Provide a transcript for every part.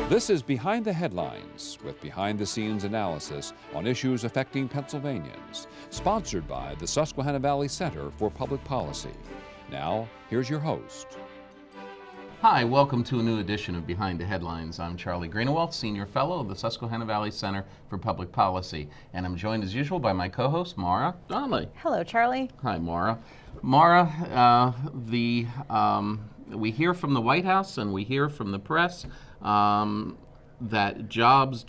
This is Behind the Headlines, with behind-the-scenes analysis on issues affecting Pennsylvanians, sponsored by the Susquehanna Valley Center for Public Policy. Now, here's your host. Hi, welcome to a new edition of Behind the Headlines. I'm Charlie Greenawalt, Senior Fellow of the Susquehanna Valley Center for Public Policy, and I'm joined as usual by my co-host, Mora Donley. Hello, Charlie. Hi, Mora. Mora, we hear from the White House and we hear from the press that jobs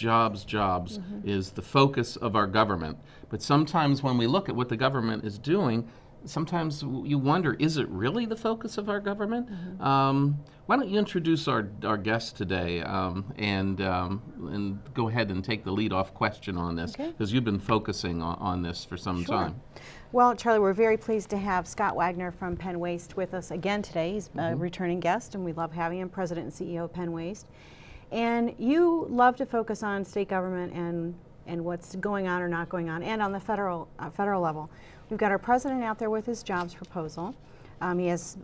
is the focus of our government. But sometimes when we look at what the government is doing, sometimes you wonder, is it really the focus of our government? Why don't you introduce our guest today and go ahead and take the lead-off question on this, because you've been focusing on this for some time. Well, Charlie, we're very pleased to have Scott Wagner from PennWaste with us again today. He's a returning guest, and we love having him, President and CEO of PennWaste. And you love to focus on state government and what's going on or not going on, and on the federal level. We've got our president out there with his jobs proposal. He has,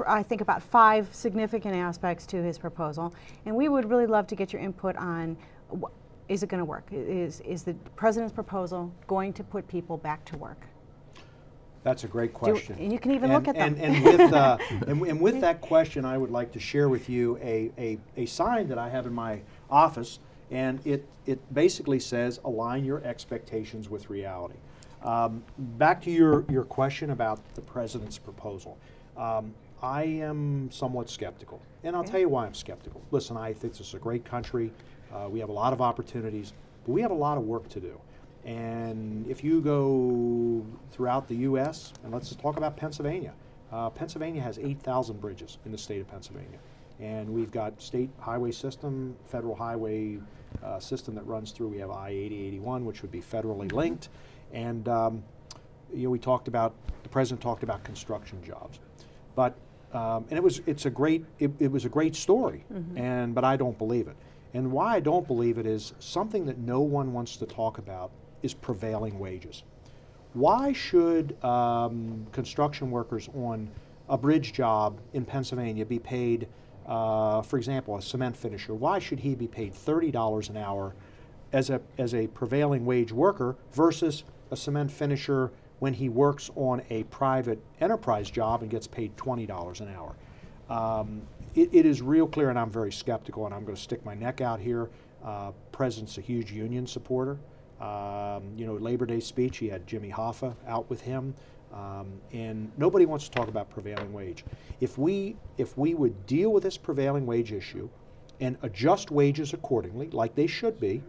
I think, about 5 significant aspects to his proposal, and we would really love to get your input on, is it going to work? Is the president's proposal going to put people back to work? That's a great question. And you can even look at them. And with that question, I would like to share with you a sign that I have in my office, and it basically says, align your expectations with reality. Back to your question about the president's proposal. I am somewhat skeptical, and I'll tell you why I'm skeptical. Listen, I think this is a great country. We have a lot of opportunities, but we have a lot of work to do. And if you go throughout the U.S., and let's talk about Pennsylvania. Pennsylvania has 8,000 bridges in the state of Pennsylvania. And we've got state highway system, federal highway system that runs through. We have I-80, 81, which would be federally linked. And you know, the president talked about construction jobs. But, and it was a great story, but I don't believe it. And why I don't believe it is something that no one wants to talk about is prevailing wages. Why should construction workers on a bridge job in Pennsylvania be paid, for example, a cement finisher? Why should he be paid $30 an hour as a prevailing wage worker versus a cement finisher when he works on a private enterprise job and gets paid $20 an hour? It is real clear, and I'm very skeptical, and I'm going to stick my neck out here. President's a huge union supporter. You know, Labor Day speech, he had Jimmy Hoffa out with him, and nobody wants to talk about prevailing wage. If we would deal with this prevailing wage issue and adjust wages accordingly, like they should be,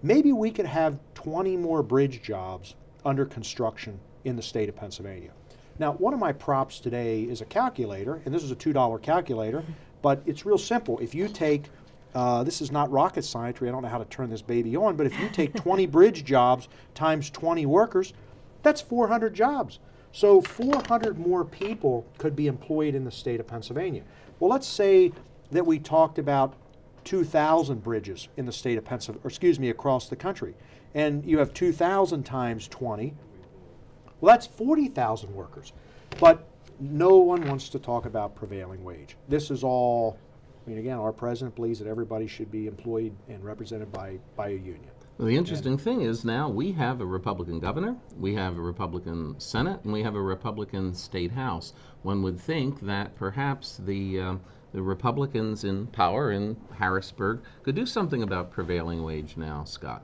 maybe we could have 20 more bridge jobs under construction in the state of Pennsylvania. Now, one of my props today is a calculator, and this is a $2 calculator, but it's real simple. If you take, this is not rocket science, I don't know how to turn this baby on, but if you take 20 bridge jobs times 20 workers, that's 400 jobs. So 400 more people could be employed in the state of Pennsylvania. Well, let's say that we talked about 2,000 bridges in the state of Pennsylvania, or excuse me, across the country, and you have 2,000 times 20. Well, that's 40,000 workers. But no one wants to talk about prevailing wage. This is all, I mean, again, our president believes that everybody should be employed and represented by a union. Well, the interesting thing is now we have a Republican governor, we have a Republican Senate, and we have a Republican state house. One would think that perhaps the Republicans in power in Harrisburg could do something about prevailing wage now, Scott.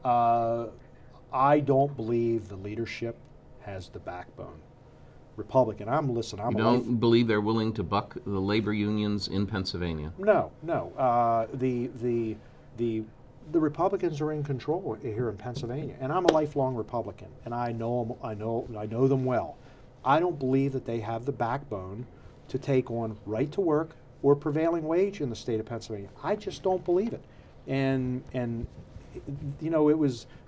I don't believe the leadership has the backbone. Republican, You don't believe they're willing to buck the labor unions in Pennsylvania? No. The Republicans are in control here in Pennsylvania, and I'm a lifelong Republican, and I know them well. I don't believe that they have the backbone to take on right to work or prevailing wage in the state of Pennsylvania. I just don't believe it. And you know,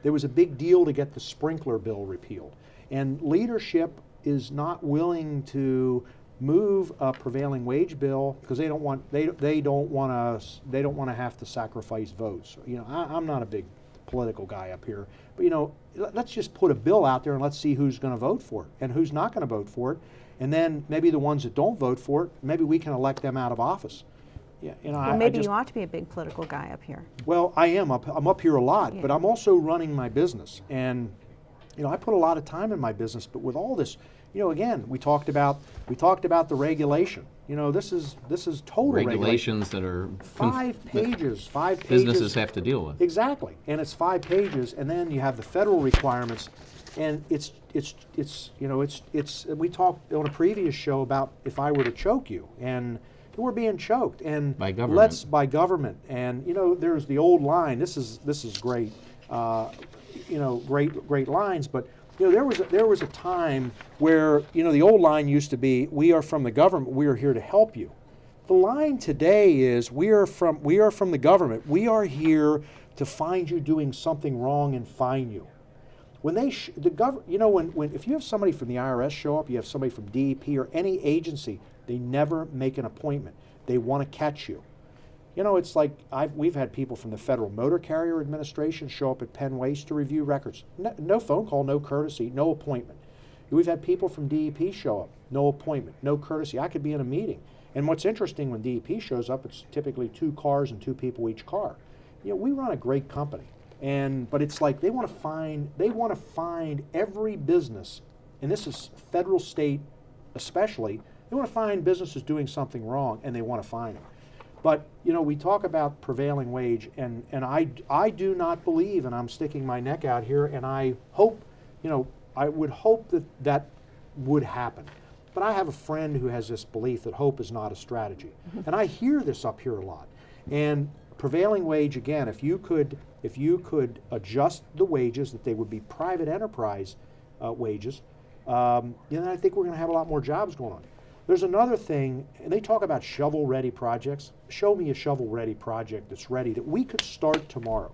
there was a big deal to get the sprinkler bill repealed, and leadership is not willing to move a prevailing wage bill because they don't want to have to sacrifice votes. You know, I'm not a big political guy up here, but you know, let's just put a bill out there and let's see who's going to vote for it and who's not going to vote for it, and then maybe the ones that don't vote for it, maybe we can elect them out of office. Yeah, you know, Well, maybe you ought to be a big political guy up here. Well, I am. I'm up here a lot, Yeah. but I'm also running my business. And, you know, I put a lot of time in my business, but with all this, you know, again, we talked about the regulation. You know, this is total Regulations that are 5 pages. businesses have to deal with. Exactly, and it's 5 pages, and then you have the federal requirements, and it's you know, it's we talked on a previous show about if I were to choke you, and we're being choked, and by government. by government, and you know, there's the old line. This is great, you know, great lines, but. You know, there was a time where, you know, the old line used to be, "We are from the government. We are here to help you." The line today is, "We are from the government. We are here to find you doing something wrong and fine you." When they you know, when if you have somebody from the IRS show up, you have somebody from DEP or any agency, they never make an appointment. They want to catch you. You know, it's like we've had people from the Federal Motor Carrier Administration show up at PennWaste to review records. No phone call, no courtesy, no appointment. We've had people from DEP show up, no appointment, no courtesy. I could be in a meeting. And what's interesting, when DEP shows up, it's typically 2 cars and 2 people each car. You know, we run a great company, but it's like they want to find every business, and this is federal, state especially. They want to find businesses doing something wrong, and they want to find them. But, you know, we talk about prevailing wage, and I do not believe, and I'm sticking my neck out here, and I hope, you know, I would hope that would happen. But I have a friend who has this belief that hope is not a strategy. And I hear this up here a lot. And prevailing wage, again, if you could adjust the wages, that they would be private enterprise wages, then I think we're going to have a lot more jobs going on. There's another thing, and they talk about shovel-ready projects. Show me a shovel-ready project that's ready, that we could start tomorrow.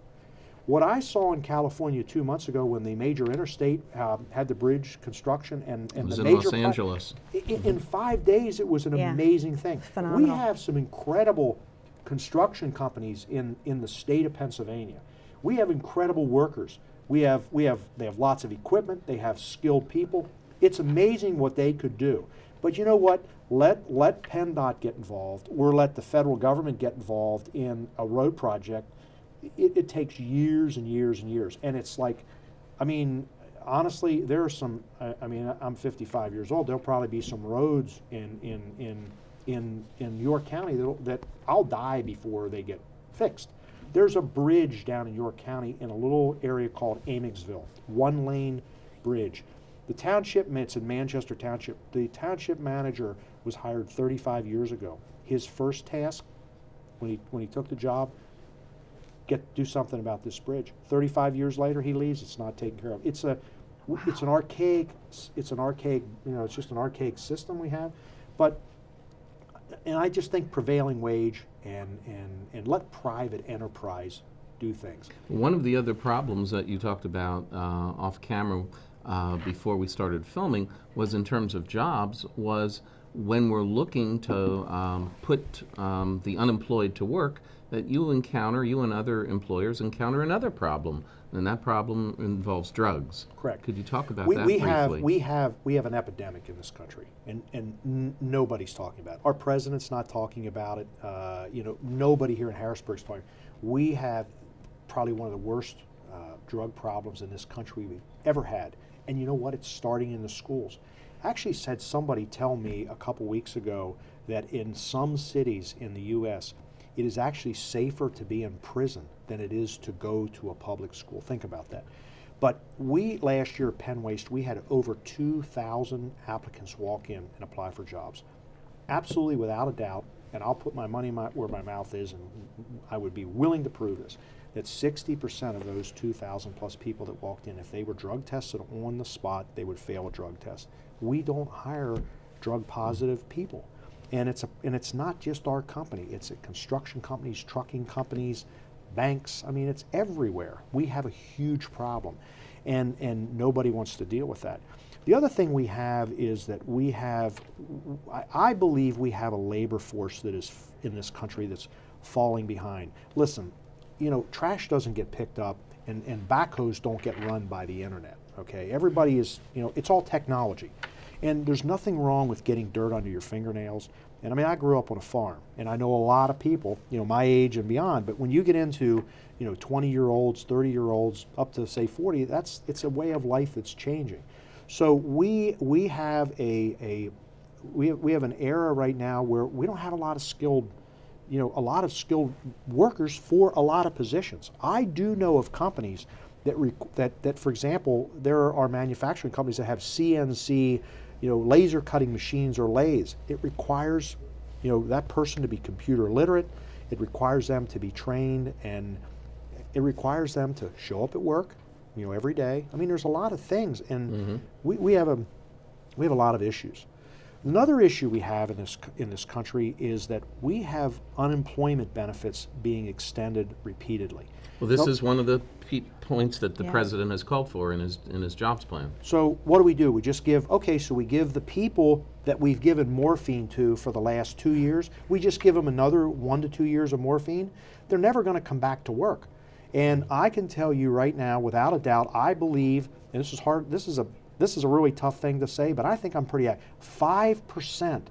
What I saw in California 2 months ago, when the major interstate had the bridge construction and it was the in major Los Angeles. In 5 days, it was an amazing thing. Phenomenal. We have some incredible construction companies in the state of Pennsylvania. We have incredible workers. They have lots of equipment. They have skilled people. It's amazing what they could do. But you know what? Let PennDOT get involved, or let the federal government get involved in a road project. It takes years and years and years. And it's like, I mean, honestly, there are some, I mean, I'm 55 years old. There'll probably be some roads in York County that I'll die before they get fixed. There's a bridge down in York County in a little area called Amicksville, 1-lane bridge. The township, it's in Manchester Township, the township manager was hired 35 years ago. His first task, when he took the job, do something about this bridge. 35 years later, he leaves. It's not taken care of. It's an archaic, you know, it's just an archaic system we have. And I just think prevailing wage and let private enterprise do things. One of the other problems that you talked about off camera before we started filming was, in terms of jobs, was when we're looking to put the unemployed to work, that you and other employers encounter another problem, and that problem involves drugs. Correct. Could you talk about that briefly? We have an epidemic in this country, and nobody's talking about it. Our president's not talking about it. You know, nobody here in Harrisburg's talking. We have probably one of the worst drug problems in this country we've ever had. And you know what? It's starting in the schools. I actually had somebody tell me a couple weeks ago that in some cities in the U.S., it is actually safer to be in prison than it is to go to a public school. Think about that. But last year at PennWaste, we had over 2,000 applicants walk in and apply for jobs. Absolutely, without a doubt, and I'll put my money where my mouth is, and I would be willing to prove this, that 60% of those 2,000 plus people that walked in, if they were drug tested on the spot, they would fail a drug test. We don't hire drug positive people. And it's not just our company. It's at construction companies, trucking companies, banks. I mean, it's everywhere. We have a huge problem, and nobody wants to deal with that. The other thing we have is that I believe we have a labor force that is in this country that's falling behind. Listen, you know, trash doesn't get picked up, and backhoes don't get run by the internet, okay? Everybody is, you know, it's all technology. And there's nothing wrong with getting dirt under your fingernails. And I mean, I grew up on a farm, and I know a lot of people, you know, my age and beyond, but when you get into, you know, 20-year-olds, 30-year-olds, up to say 40, it's a way of life that's changing. So we have we have an era right now where we don't have a lot of skilled, you know, a lot of skilled workers for a lot of positions. I do know of companies that for example, there are manufacturing companies that have CNC, you know, laser cutting machines or lathes. It requires, you know, that person to be computer literate. It requires them to be trained, and it requires them to show up at work, you know, every day. I mean, there's a lot of things, and we have a lot of issues. Another issue we have in this country is that we have unemployment benefits being extended repeatedly. Well, this is one of the points that the president has called for in his jobs plan. So what do? We just give, okay, so we give the people that we've given morphine to for the last 2 years, we just give them another 1 to 2 years of morphine. They're never going to come back to work. And I can tell you right now, without a doubt, I believe, and this is hard, this is a really tough thing to say, but I think I'm pretty accurate. 5%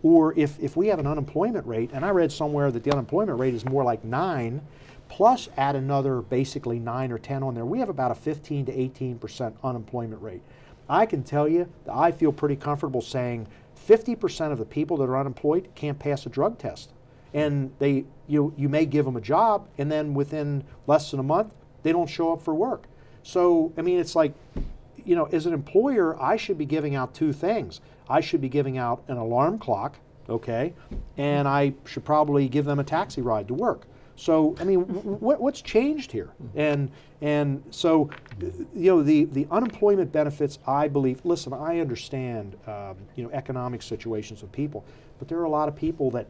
or if we have an unemployment rate, and I read somewhere that the unemployment rate is more like 9, plus add another basically 9 or 10 on there, we have about a 15 to 18% unemployment rate. I can tell you that I feel pretty comfortable saying 50% of the people that are unemployed can't pass a drug test. And you may give them a job, and then within less than a month, they don't show up for work. So, I mean, it's like, you know, as an employer, I should be giving out 2 things. I should be giving out an alarm clock, okay, and I should probably give them a taxi ride to work. So, I mean, what's changed here? And so, you know, the unemployment benefits, I believe, listen, I understand, you know, economic situations of people, but there are a lot of people that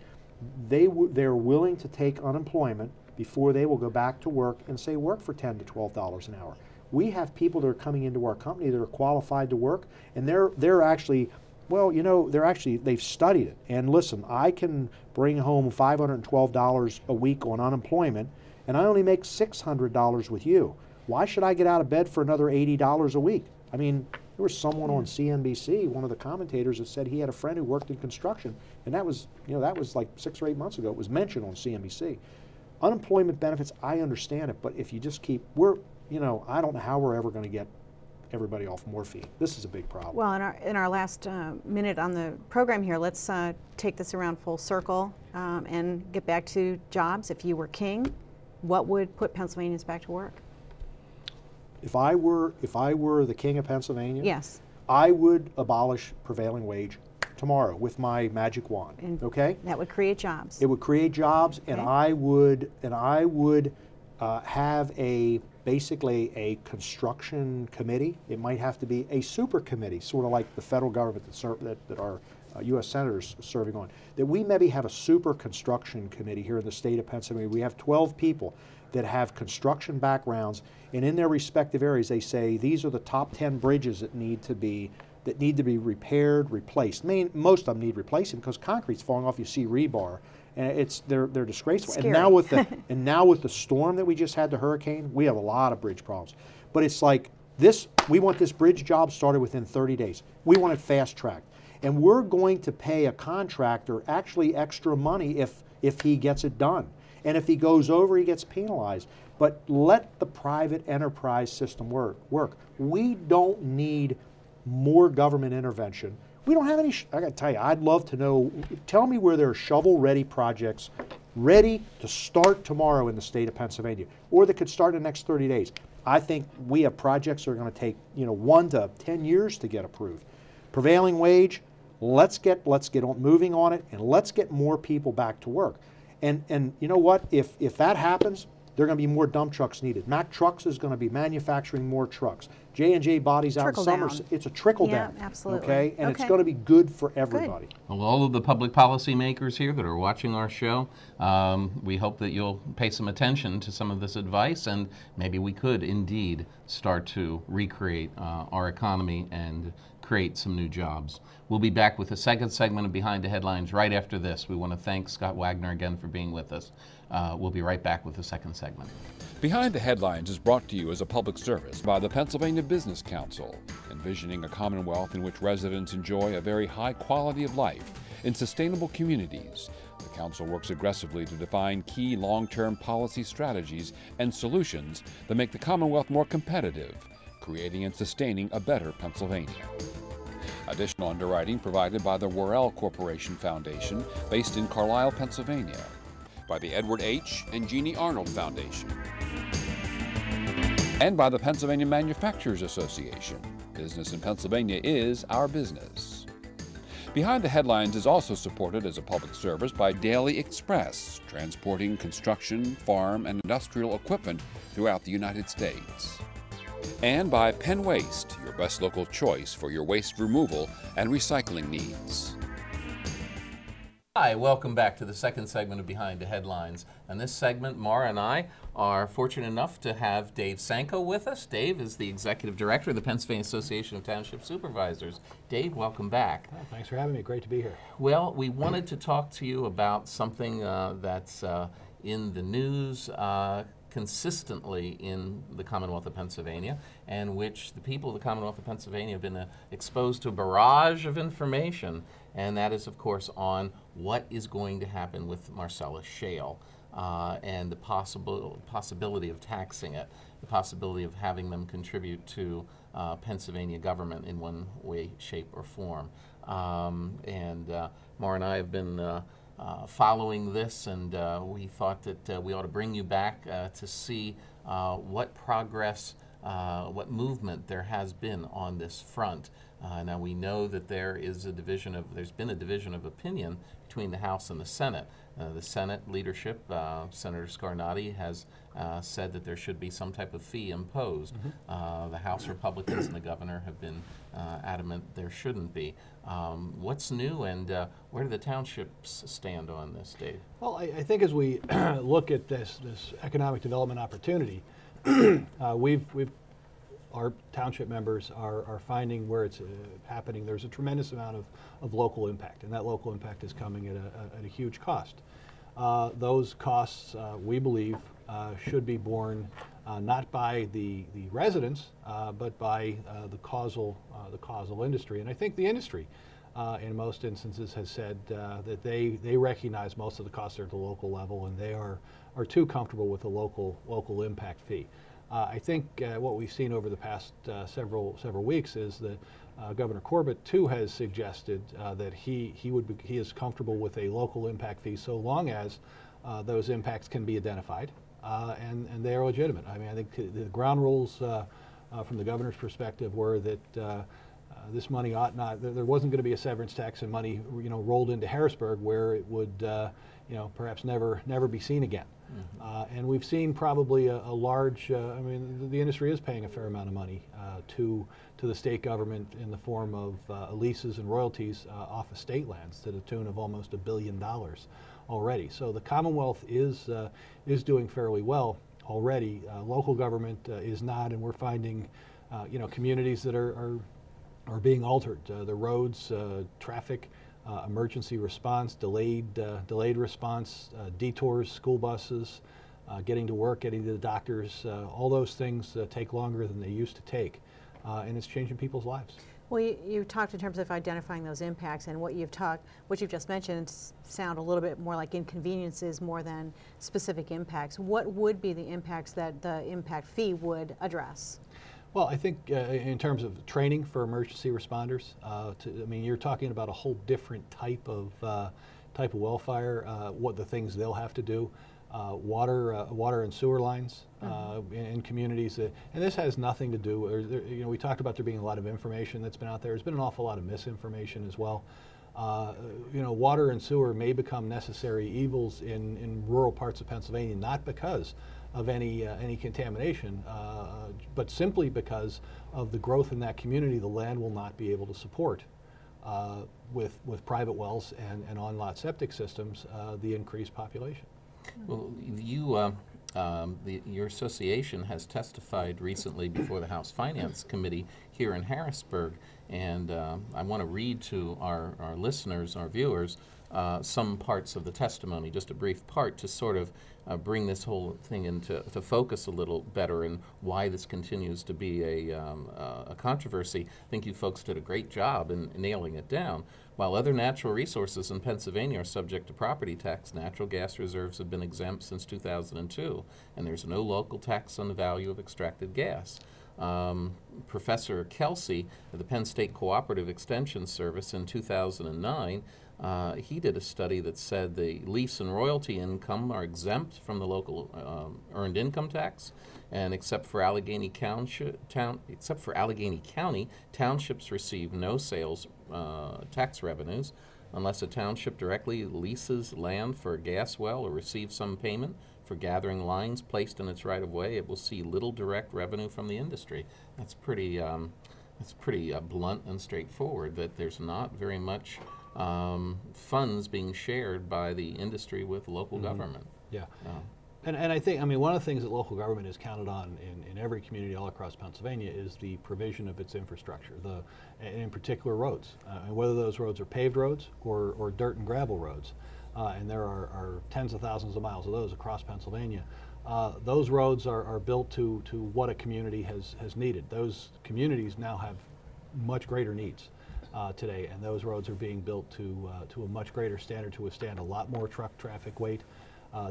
they're willing to take unemployment before they will go back to work and say work for $10 to $12 an hour. We have people that are coming into our company that are qualified to work, and they're actually, well, you know, they've studied it. And listen, I can bring home $512 a week on unemployment, and I only make $600 with you. Why should I get out of bed for another $80 a week? I mean, there was someone on CNBC, one of the commentators, that said he had a friend who worked in construction, and that was, you know, that was like 6 or 8 months ago. It was mentioned on CNBC. Unemployment benefits, I understand it, but if you just keep, you know, I don't know how we're ever going to get everybody off morphine. This is a big problem. Well, in our last minute on the program here, let's take this around full circle and get back to jobs. If you were king, what would put Pennsylvanians back to work? If I were the king of Pennsylvania, yes, I would abolish prevailing wage tomorrow with my magic wand. And okay, that would create jobs. It would create jobs, okay. and I would have basically a construction committee. It might have to be a super committee, sort of like the federal government that our U.S. senators are serving on. That we maybe have a super construction committee here in the state of Pennsylvania. We have 12 people that have construction backgrounds, and in their respective areas, they say these are the top 10 bridges that need to be repaired, replaced. I mean, most of them need replacing because concrete's falling off. You see rebar, and they're disgraceful. Scary. And now with the storm that we just had, the hurricane, we have a lot of bridge problems. But it's like this: we want this bridge job started within 30 days. We want it fast tracked, and we're going to pay a contractor actually extra money if he gets it done. And if he goes over, he gets penalized. But let the private enterprise system work. We don't need more government intervention. We don't have any, I gotta tell you, I'd love to know, tell me where there are shovel-ready projects ready to start tomorrow in the state of Pennsylvania, or that could start in the next 30 days. I think we have projects that are gonna take, you know, 1 to 10 years to get approved. Prevailing wage, let's get on moving on it, and let's get more people back to work. And you know what? If that happens, there are going to be more dump trucks needed. Mack Trucks is going to be manufacturing more trucks. J&J Bodies out in Summers. It's a trickle down. Yeah, absolutely. Okay, and it's going to be good for everybody. Good. Well, all of the public policy makers here that are watching our show, we hope that you'll pay some attention to some of this advice, and maybe we could indeed start to recreate our economy and create some new jobs. We'll be back with the second segment of Behind the Headlines right after this. We want to thank Scott Wagner again for being with us. We'll be right back with the second segment. Behind the Headlines is brought to you as a public service by the Pennsylvania Business Council, envisioning a commonwealth in which residents enjoy a very high quality of life in sustainable communities. The Council works aggressively to define key long-term policy strategies and solutions that make the Commonwealth more competitive, creating and sustaining a better Pennsylvania. Additional underwriting provided by the Worrell Corporation Foundation, based in Carlisle, Pennsylvania, by the Edward H. and Jeannie Arnold Foundation, and by the Pennsylvania Manufacturers Association. Business in Pennsylvania is our business. Behind the Headlines is also supported as a public service by Daily Express, transporting construction, farm, and industrial equipment throughout the United States. And by PennWaste, your best local choice for your waste removal and recycling needs. Hi, welcome back to the second segment of Behind the Headlines. And this segment, Mara and I are fortunate enough to have Dave Sanko with us. Dave is the Executive Director of the Pennsylvania Association of Township Supervisors. Dave, welcome back. Oh, thanks for having me. Great to be here. Well, we wanted to talk to you about something that's in the news consistently in the Commonwealth of Pennsylvania, and which the people of the Commonwealth of Pennsylvania have been exposed to a barrage of information, and that is, of course, on what is going to happen with marcellus shale and the possibility of taxing it, the possibility of having them contribute to Pennsylvania government in one way, shape, or form. Maura and I have been following this, and we thought that we ought to bring you back to see what progress, what movement there has been on this front. Now we know that there's been a division of opinion between the House and the Senate. The Senate leadership, Senator Scarnati, has said that there should be some type of fee imposed. The House Republicans and the governor have been adamant there shouldn't be. What's new, and where do the townships stand on this, Dave? Well, I think as we look at this economic development opportunity, our township members are finding where it's happening. There's a tremendous amount of local impact, and that local impact is coming at a huge cost. Those costs, we believe, should be borne not by the residents, but by the causal industry. And I think the industry, in most instances, has said that they recognize most of the costs are at the local level, and they are too comfortable with the local impact fee. I think what we've seen over the past several weeks is that Governor Corbett too has suggested that he is comfortable with a local impact fee so long as those impacts can be identified and they are legitimate. I mean, I think the ground rules from the governor's perspective were that this money ought not. There wasn't going to be a severance tax and money rolled into Harrisburg where it would perhaps never be seen again. And we've seen probably a large, I mean, the industry is paying a fair amount of money to the state government in the form of leases and royalties off of state lands to the tune of almost $1 billion already. So the Commonwealth is doing fairly well already. Local government is not, and we're finding, communities that are being altered. The roads, traffic, emergency response, delayed response, detours, school buses, getting to work, getting to the doctors, all those things take longer than they used to take, and it's changing people's lives. Well, you talked in terms of identifying those impacts, and what you've just mentioned sound a little bit more like inconveniences more than specific impacts. What would be the impacts that the impact fee would address? Well, I think in terms of training for emergency responders, you're talking about a whole different type of well fire, what the things they'll have to do, water and sewer lines in communities, and this has nothing to do. We talked about there being a lot of information that's been out there. There's been an awful lot of misinformation as well. Water and sewer may become necessary evils in rural parts of Pennsylvania, not because of any contamination, but simply because of the growth in that community. The land will not be able to support with private wells and on-lot septic systems the increased population. Well, your association has testified recently before the House Finance Committee here in Harrisburg. And I want to read to our listeners, our viewers, some parts of the testimony, just a brief part, to sort of bring this whole thing into focus a little better and why this continues to be a controversy. I think you folks did a great job in nailing it down. While other natural resources in Pennsylvania are subject to property tax, natural gas reserves have been exempt since 2002, and there's no local tax on the value of extracted gas. Professor Kelsey of the Penn State Cooperative Extension Service in 2009, he did a study that said the lease and royalty income are exempt from the local earned income tax, and except for Allegheny County, townships receive no sales tax revenues unless a township directly leases land for a gas well or receives some payment for gathering lines placed in its right-of-way. It will see little direct revenue from the industry. That's pretty blunt and straightforward, that there's not very much funds being shared by the industry with local government. Yeah. And I think, I mean, one of the things that local government is counted on in every community all across Pennsylvania is the provision of its infrastructure, and in particular roads, and whether those roads are paved roads or dirt and gravel roads. And there are tens of thousands of miles of those across Pennsylvania. Those roads are built to what a community has needed. Those communities now have much greater needs today, and those roads are being built to a much greater standard to withstand a lot more truck traffic weight.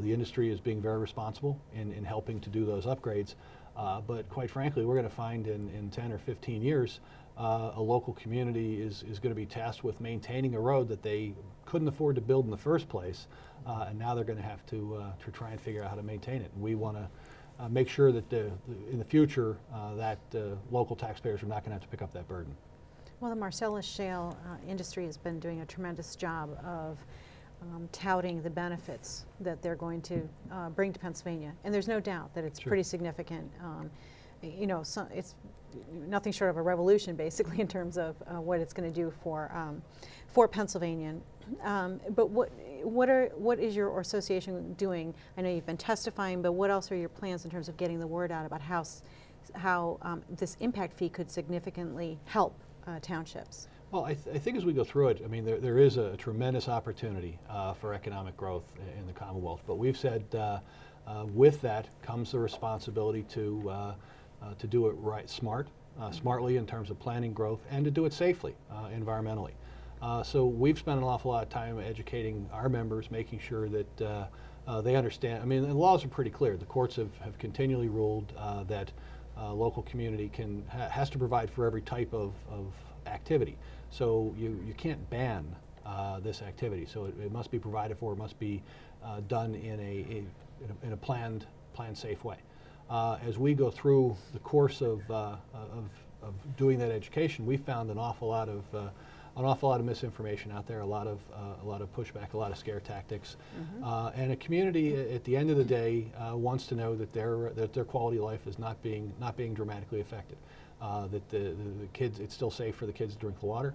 The industry is being very responsible in helping to do those upgrades, but quite frankly, we're going to find in 10 or 15 years, a local community is going to be tasked with maintaining a road that they couldn't afford to build in the first place, and now they're going to have to try and figure out how to maintain it. And we want to make sure that in the future that local taxpayers are not going to have to pick up that burden. Well, the marcellus shale industry has been doing a tremendous job of touting the benefits that they're going to bring to Pennsylvania, and there's no doubt that it's pretty significant. You know, it's nothing short of a revolution, basically, in terms of what it's going to do for Pennsylvania. But what is your association doing? I know you've been testifying, but what else are your plans in terms of getting the word out about how this impact fee could significantly help townships? Well, I think as we go through it, I mean, there is a tremendous opportunity for economic growth in the Commonwealth. But we've said with that comes the responsibility to do it right, smartly in terms of planning growth, and to do it safely, environmentally. So we've spent an awful lot of time educating our members, making sure that they understand. I mean, the laws are pretty clear. The courts have continually ruled that local community has to provide for every type of activity. So you can't ban this activity. So it must be provided for. It must be done in a planned, safe way. As we go through the course of doing that education, we found an awful lot of misinformation out there, a lot of pushback, a lot of scare tactics, and a community at the end of the day wants to know that their quality of life is not being dramatically affected. That the kids, it's still safe for the kids to drink the water,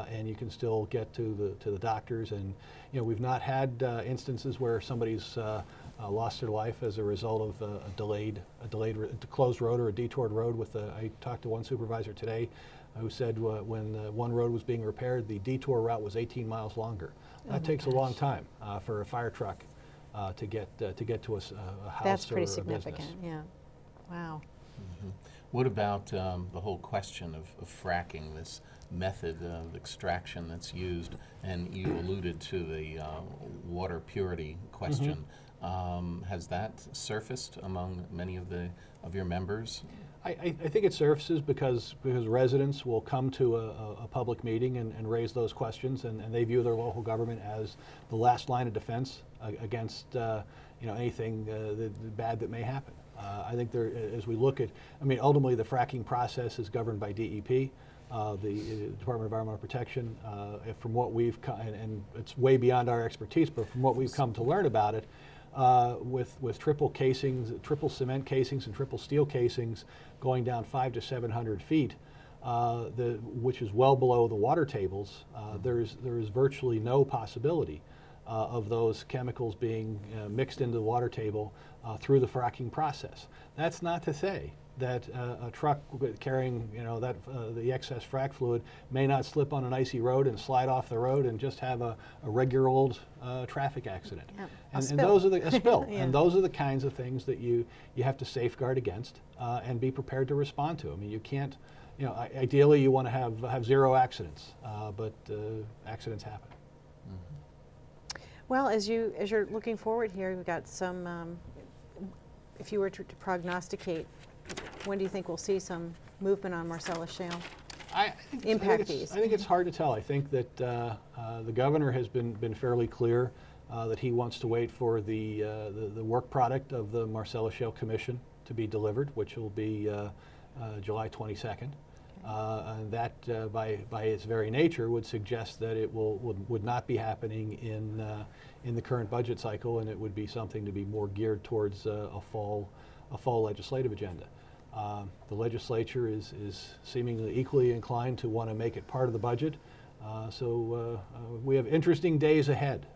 and you can still get to the doctors. And you know, we've not had instances where somebody's lost their life as a result of a closed road or a detoured road. I talked to one supervisor today who said when one road was being repaired, the detour route was 18 miles longer. That takes a long time for a fire truck to get to a house. That's pretty or significant. a business. Yeah. Wow. What about the whole question of fracking, this method of extraction that's used? And you alluded to the water purity question. Has that surfaced among many of your members? I think it surfaces because residents will come to a public meeting and raise those questions, and they view their local government as the last line of defense against anything bad that may happen. I think as we look at, I mean, ultimately the fracking process is governed by DEP, the Department of Environmental Protection. From what we've and it's way beyond our expertise, but from what we've come to learn about it, with triple cement casings and triple steel casings going down 500 to 700 feet, which is well below the water tables, there is virtually no possibility of those chemicals being mixed into the water table through the fracking process. That's not to say that a truck carrying, that the excess frac fluid may not slip on an icy road and slide off the road and just have a regular old traffic accident. Yep. And spill. those are a spill. Yeah. And those are the kinds of things that you have to safeguard against and be prepared to respond to. I mean, you can't, ideally you want to have zero accidents, but accidents happen. Well, as you're looking forward here, we've got some. If you were to prognosticate, when do you think we'll see some movement on Marcellus shale? I think Impact fees. I think it's hard to tell. I think that the governor has been fairly clear that he wants to wait for the work product of the Marcellus Shale Commission to be delivered, which will be July 22nd. And that, by its very nature, would suggest that it would not be happening in the current budget cycle, and it would be something to be more geared towards a fall legislative agenda. The legislature is seemingly equally inclined to want to make it part of the budget. So we have interesting days ahead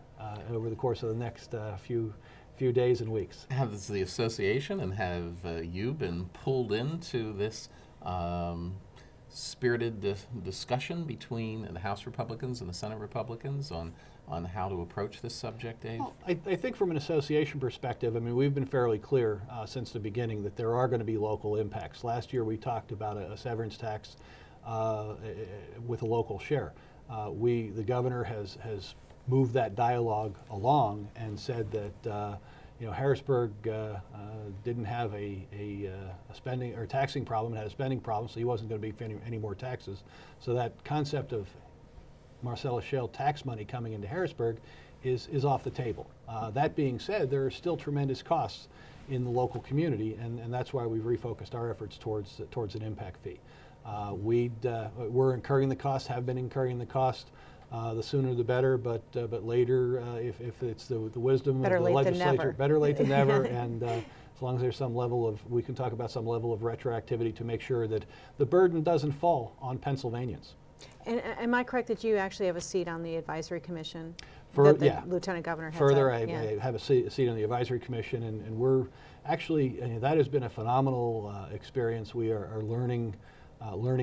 over the course of the next few days and weeks. Has the association and have you been pulled into this spirited discussion between the House Republicans and the Senate Republicans on how to approach this subject, Dave? Well, I think from an association perspective, I mean, we've been fairly clear since the beginning that there are going to be local impacts. Last year we talked about a severance tax with a local share. The governor has moved that dialogue along and said that Harrisburg didn't have a spending or taxing problem, it had a spending problem, so he wasn't going to be paying any more taxes. So that concept of Marcellus shale tax money coming into Harrisburg is off the table. That being said, there are still tremendous costs in the local community, and that's why we've refocused our efforts towards an impact fee. We're incurring the cost, have been incurring the cost. The sooner the better, but later, if it's the wisdom better of the late than legislature, never. better late than never, and as long as there's some level of, we can talk about some level of retroactivity to make sure that the burden doesn't fall on Pennsylvanians. And am I correct that you actually have a seat on the advisory commission Yeah. that the Lieutenant Governor heads Further, up? I have a seat on the advisory commission, and we're actually, that has been a phenomenal experience. We are learning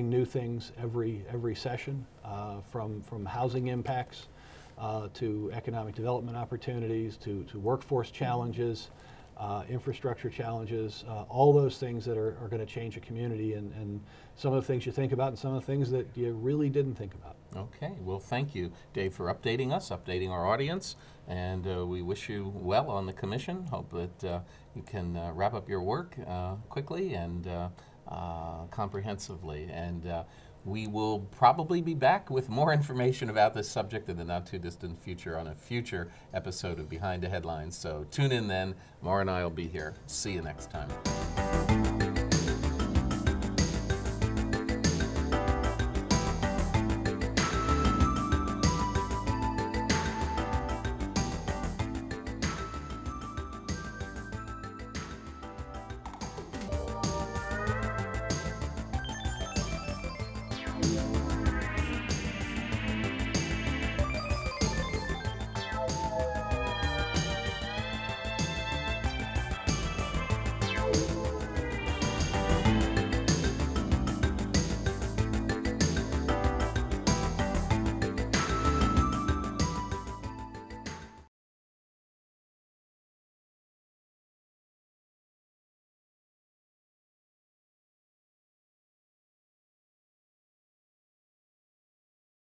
new things every session, from housing impacts to economic development opportunities to workforce challenges, infrastructure challenges, all those things that are going to change a community, and some of the things you think about and some of the things that you really didn't think about. Okay, well, thank you, Dave, for updating us, updating our audience, and we wish you well on the commission. Hope that you can wrap up your work quickly and comprehensively, and we will probably be back with more information about this subject in the not-too-distant future on a future episode of Behind the Headlines. So tune in then. Mara and I will be here. See you next time.